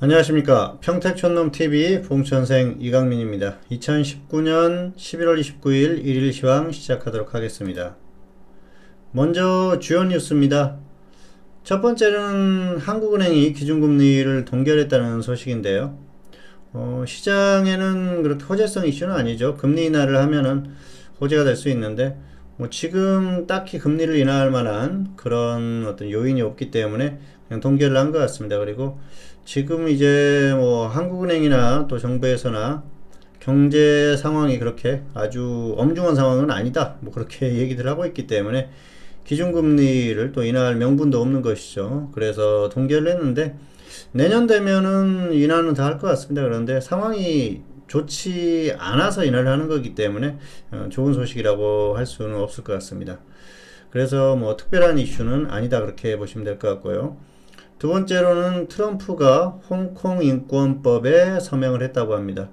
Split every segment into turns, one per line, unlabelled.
안녕하십니까. 평택촌놈TV 봉천생 이강민입니다. 2019년 11월 29일 일일 시황 시작하도록 하겠습니다. 먼저 주요 뉴스입니다. 첫 번째는 한국은행이 기준금리를 동결했다는 소식인데요. 시장에는 그렇게 호재성 이슈는 아니죠. 금리 인하를 하면은 호재가 될 수 있는데, 지금 딱히 금리를 인하할 만한 그런 어떤 요인이 없기 때문에 그냥 동결을 한 것 같습니다. 그리고 지금 이제 한국은행이나 또 정부에서나 경제 상황이 그렇게 아주 엄중한 상황은 아니다, 그렇게 얘기들 하고 있기 때문에 기준금리를 또 인하할 명분도 없는 것이죠. 그래서 동결을 했는데 내년 되면은 인하는 다 할 것 같습니다. 그런데 상황이 좋지 않아서 인하를 하는 거기 때문에 좋은 소식이라고 할 수는 없을 것 같습니다. 그래서 특별한 이슈는 아니다, 그렇게 보시면 될 것 같고요. 두 번째로는 트럼프가 홍콩 인권법에 서명을 했다고 합니다.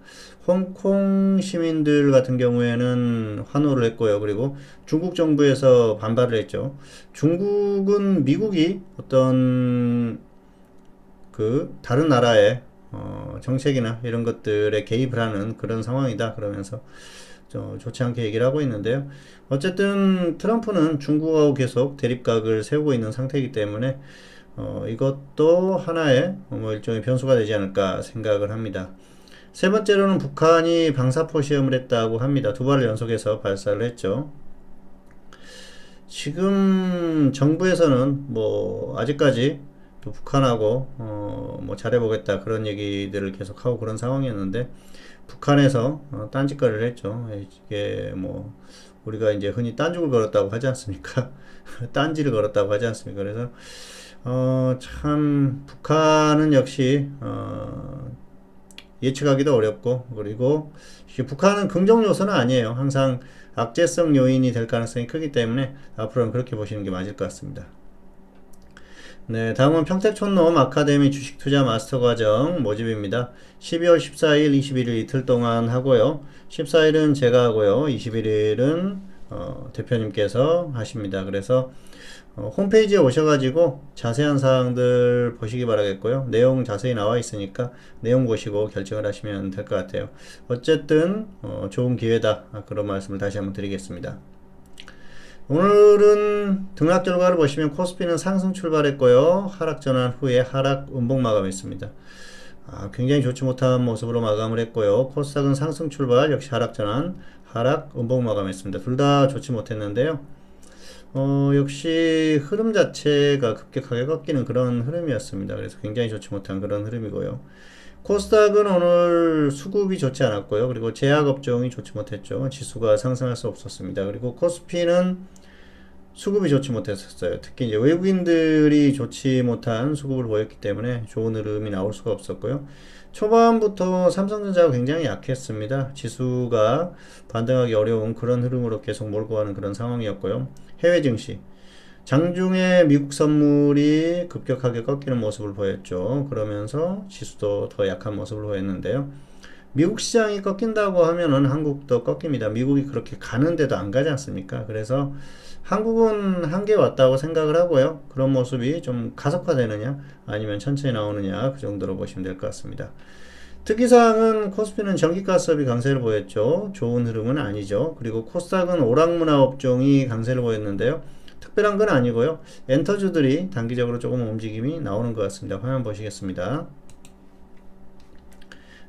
홍콩 시민들 같은 경우에는 환호를 했고요. 그리고 중국 정부에서 반발을 했죠. 중국은 미국이 어떤 다른 나라의 정책이나 이런 것들에 개입을 하는 그런 상황이다, 그러면서 좋지 않게 얘기를 하고 있는데요. 어쨌든 트럼프는 중국하고 계속 대립각을 세우고 있는 상태이기 때문에 이것도 하나의 일종의 변수가 되지 않을까 생각을 합니다. 세 번째로는 북한이 방사포 시험을 했다고 합니다. 두 발을 연속해서 발사를 했죠. 지금 정부에서는 아직까지 또 북한하고 잘해보겠다, 그런 얘기들을 계속하고 그런 상황이었는데, 북한에서 딴짓거리를 했죠. 이게 우리가 이제 흔히 딴죽을 걸었다고 하지 않습니까? 딴지를 걸었다고 하지 않습니까? 그래서 참 북한은 역시 예측하기도 어렵고, 그리고 북한은 긍정 요소는 아니에요. 항상 악재성 요인이 될 가능성이 크기 때문에 앞으로는 그렇게 보시는 게 맞을 것 같습니다. 네, 다음은 평택촌놈 아카데미 주식투자 마스터 과정 모집입니다. 12월 14일, 21일 이틀 동안 하고요. 14일은 제가 하고요. 21일은 대표님께서 하십니다. 그래서 홈페이지에 오셔가지고 자세한 사항들 보시기 바라겠고요. 내용 자세히 나와 있으니까 내용 보시고 결정을 하시면 될 것 같아요. 어쨌든 좋은 기회다, 그런 말씀을 다시 한번 드리겠습니다. 오늘은 등락 결과를 보시면 코스피는 상승 출발했고요. 하락 전환 후에 하락 음봉 마감했습니다. 굉장히 좋지 못한 모습으로 마감을 했고요. 코스닥은 상승 출발, 역시 하락 전환, 하락 음봉 마감했습니다. 둘 다 좋지 못했는데요. 역시 흐름 자체가 급격하게 꺾이는 그런 흐름이었습니다. 그래서 굉장히 좋지 못한 그런 흐름이고요. 코스닥은 오늘 수급이 좋지 않았고요. 그리고 제약업종이 좋지 못했죠. 지수가 상승할 수 없었습니다. 그리고 코스피는 수급이 좋지 못했었어요. 특히 이제 외국인들이 좋지 못한 수급을 보였기 때문에 좋은 흐름이 나올 수가 없었고요. 초반부터 삼성전자가 굉장히 약했습니다. 지수가 반등하기 어려운 그런 흐름으로 계속 몰고 가는 그런 상황이었고요. 해외 증시, 장중에 미국 선물이 급격하게 꺾이는 모습을 보였죠. 그러면서 지수도 더 약한 모습을 보였는데요. 미국 시장이 꺾인다고 하면은 한국도 꺾입니다. 미국이 그렇게 가는데도 안 가지 않습니까? 그래서 한국은 한계 왔다고 생각을 하고요. 그런 모습이 좀 가속화되느냐 아니면 천천히 나오느냐, 그 정도로 보시면 될 것 같습니다. 특이사항은 코스피는 전기가스업이 강세를 보였죠. 좋은 흐름은 아니죠. 그리고 코스닥은 오락문화 업종이 강세를 보였는데요. 특별한 건 아니고요. 엔터주들이 단기적으로 조금 움직임이 나오는 것 같습니다. 화면 보시겠습니다.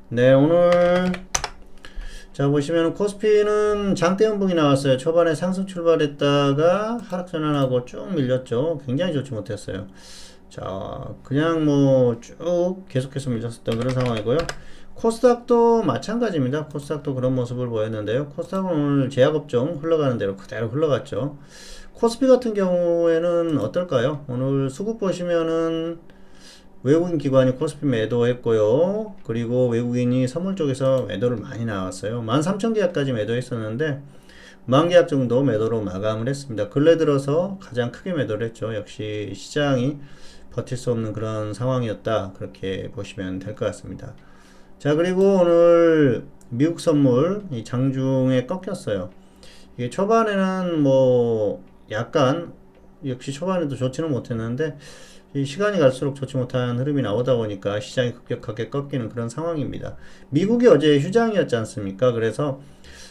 네, 오늘 자 보시면 코스피는 장대 음봉이 나왔어요. 초반에 상승 출발했다가 하락 전환하고 쭉 밀렸죠. 굉장히 좋지 못했어요. 자, 그냥 쭉 계속해서 밀렸었던 그런 상황이고요. 코스닥도 마찬가지입니다. 코스닥도 그런 모습을 보였는데요. 코스닥은 오늘 제약업종 흘러가는 대로 그대로 흘러갔죠. 코스피 같은 경우에는 어떨까요? 오늘 수급 보시면은 외국인 기관이 코스피 매도했고요. 그리고 외국인이 선물 쪽에서 매도를 많이 나왔어요. 13,000계약까지 매도했었는데 10,000계약 정도 매도로 마감을 했습니다. 근래 들어서 가장 크게 매도를 했죠. 역시 시장이 버틸 수 없는 그런 상황이었다, 그렇게 보시면 될 것 같습니다. 자, 그리고 오늘 미국 선물 이 장중에 꺾였어요. 이게 초반에는 약간 역시 초반에도 좋지는 못했는데 이 시간이 갈수록 좋지 못한 흐름이 나오다 보니까 시장이 급격하게 꺾이는 그런 상황입니다. 미국이 어제 휴장이었지 않습니까? 그래서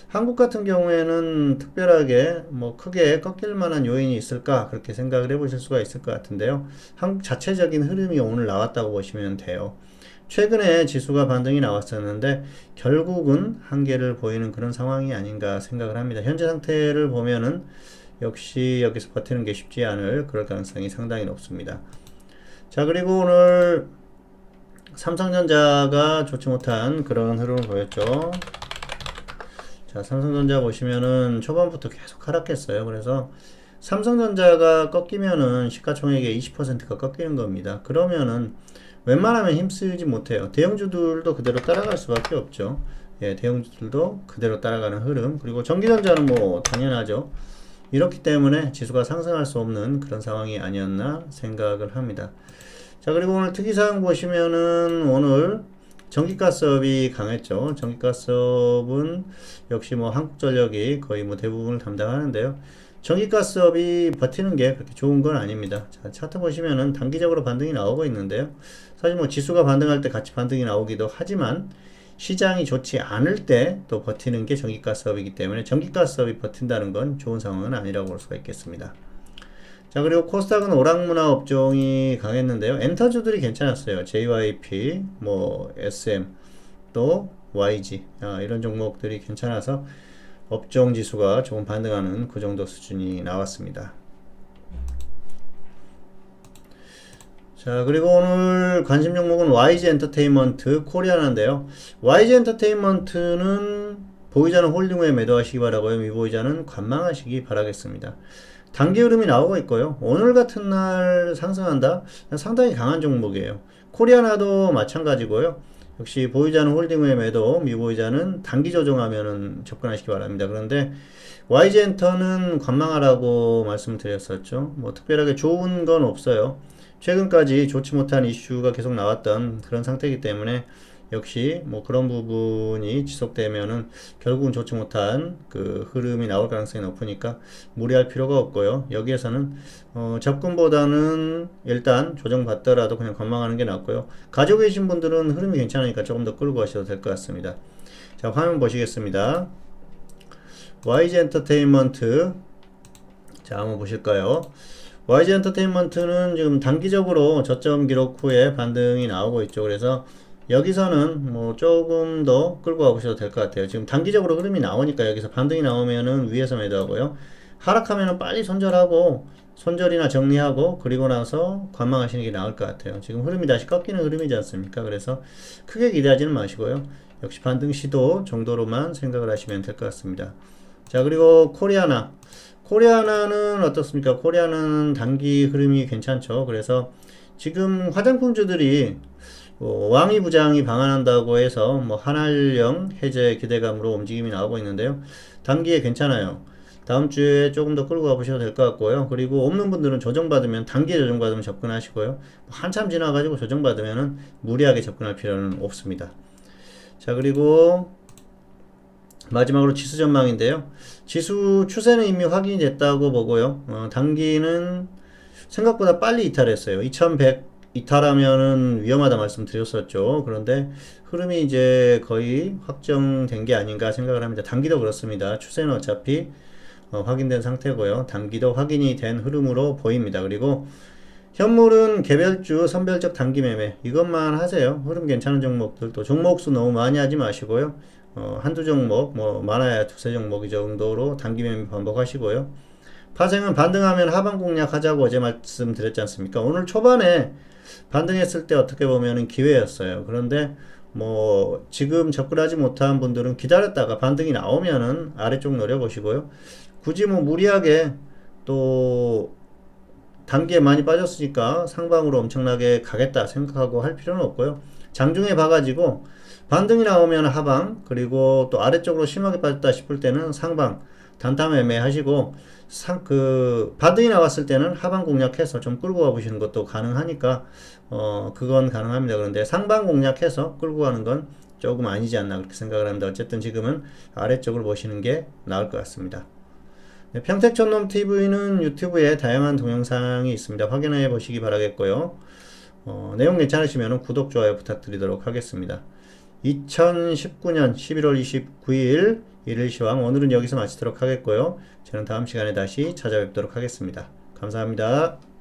한국 같은 경우에는 특별하게 뭐 크게 꺾일 만한 요인이 있을까 그렇게 생각을 해보실 수가 있을 것 같은데요. 한국 자체적인 흐름이 오늘 나왔다고 보시면 돼요. 최근에 지수가 반등이 나왔었는데 결국은 한계를 보이는 그런 상황이 아닌가 생각을 합니다. 현재 상태를 보면은 역시 여기서 버티는 게 쉽지 않을 그럴 가능성이 상당히 높습니다. 자, 그리고 오늘 삼성전자가 좋지 못한 그런 흐름을 보였죠. 자, 삼성전자 보시면은 초반부터 계속 하락했어요. 그래서 삼성전자가 꺾이면은 시가총액의 20%가 꺾이는 겁니다. 그러면은 웬만하면 힘쓰지 못해요. 대형주들도 그대로 따라갈 수밖에 없죠. 예, 대형주들도 그대로 따라가는 흐름. 그리고 전기전자는 뭐 당연하죠. 이렇기 때문에 지수가 상승할 수 없는 그런 상황이 아니었나 생각을 합니다. 자, 그리고 오늘 특이사항 보시면은 오늘 전기가스업이 강했죠. 전기가스업은 역시 뭐 한국전력이 거의 뭐 대부분을 담당하는데요. 전기가스업이 버티는 게 그렇게 좋은 건 아닙니다. 자, 차트 보시면은 단기적으로 반등이 나오고 있는데요. 사실 뭐 지수가 반등할 때 같이 반등이 나오기도 하지만 시장이 좋지 않을 때 또 버티는 게 전기가스업이기 때문에 전기가스업이 버틴다는 건 좋은 상황은 아니라고 볼 수가 있겠습니다. 자, 그리고 코스닥은 오락문화 업종이 강했는데요. 엔터주들이 괜찮았어요. JYP, 뭐 SM, 또 YG 이런 종목들이 괜찮아서 업종 지수가 조금 반등하는 그 정도 수준이 나왔습니다. 자, 그리고 오늘 관심 종목은 YG 엔터테인먼트 코리아나인데요. YG 엔터테인먼트는 보유자는 홀딩후에 매도하시기 바라고요. 미보유자는 관망하시기 바라겠습니다. 단기 흐름이 나오고 있고요. 오늘 같은 날 상승한다? 상당히 강한 종목이에요. 코리아나도 마찬가지고요. 역시 보유자는 홀딩 후에 매도, 미보유자는 단기 조정하면 접근하시기 바랍니다. 그런데 YG엔터는 관망하라고 말씀드렸었죠. 뭐 특별하게 좋은 건 없어요. 최근까지 좋지 못한 이슈가 계속 나왔던 그런 상태이기 때문에 역시 뭐 그런 부분이 지속되면은 결국은 좋지 못한 그 흐름이 나올 가능성이 높으니까 무리할 필요가 없고요. 여기에서는 접근보다는 일단 조정받더라도 그냥 관망하는 게 낫고요. 가지고 계신 분들은 흐름이 괜찮으니까 조금 더 끌고 가셔도 될 것 같습니다. 자, 화면 보시겠습니다. YG 엔터테인먼트, 자, 한번 보실까요? YG 엔터테인먼트는 지금 단기적으로 저점 기록 후에 반등이 나오고 있죠. 그래서 여기서는 뭐 조금 더 끌고 가보셔도 될 것 같아요. 지금 단기적으로 흐름이 나오니까 여기서 반등이 나오면은 위에서 매도하고요. 하락하면은 빨리 손절하고 손절이나 정리하고 그리고 나서 관망하시는 게 나을 것 같아요. 지금 흐름이 다시 꺾이는 흐름이지 않습니까? 그래서 크게 기대하지는 마시고요. 역시 반등 시도 정도로만 생각을 하시면 될 것 같습니다. 자, 그리고 코리아나는 어떻습니까? 코리아는 단기 흐름이 괜찮죠. 그래서 지금 화장품주들이 왕이 부장이 방한한다고 해서 뭐 한알령 해제 기대감으로 움직임이 나오고 있는데요. 단기에 괜찮아요. 다음 주에 조금 더 끌고 가보셔도 될 것 같고요. 그리고 없는 분들은 조정받으면 단기에 조정받으면 접근하시고요. 한참 지나가지고 조정받으면은 무리하게 접근할 필요는 없습니다. 자, 그리고 마지막으로 지수 전망인데요. 지수 추세는 이미 확인이 됐다고 보고요. 단기는 생각보다 빨리 이탈했어요. 2100 이탈하면은 위험하다 말씀드렸었죠. 그런데 흐름이 이제 거의 확정된 게 아닌가 생각을 합니다. 단기도 그렇습니다. 추세는 어차피 확인된 상태고요. 단기도 확인이 된 흐름으로 보입니다. 그리고 현물은 개별주 선별적 단기 매매 이것만 하세요. 흐름 괜찮은 종목들 또 종목수 너무 많이 하지 마시고요. 한두 종목 뭐 많아야 두세 종목 이 정도로 단기 매매 반복하시고요. 파생은 반등하면 하방 공략 하자고 어제 말씀드렸지 않습니까? 오늘 초반에 반등했을 때 어떻게 보면은 기회였어요. 그런데 뭐 지금 접근하지 못한 분들은 기다렸다가 반등이 나오면은 아래쪽 노려보시고요. 굳이 뭐 무리하게 또 단기에 많이 빠졌으니까 상방으로 엄청나게 가겠다 생각하고 할 필요는 없고요. 장중에 봐가지고 반등이 나오면 하방 그리고 또 아래쪽으로 심하게 빠졌다 싶을 때는 상방 단타 매매 하시고 반등이 나왔을 때는 하방 공략해서 좀 끌고 가 보시는 것도 가능하니까 그건 가능합니다. 그런데 상방 공략해서 끌고 가는 건 조금 아니지 않나 그렇게 생각을 합니다. 어쨌든 지금은 아래쪽을 보시는 게 나을 것 같습니다. 네, 평택촌놈 TV는 유튜브에 다양한 동영상이 있습니다. 확인해 보시기 바라겠고요. 내용 괜찮으시면 구독, 좋아요 부탁드리도록 하겠습니다. 2019년 11월 29일 일일시황 오늘은 여기서 마치도록 하겠고요. 저는 다음 시간에 다시 찾아뵙도록 하겠습니다. 감사합니다.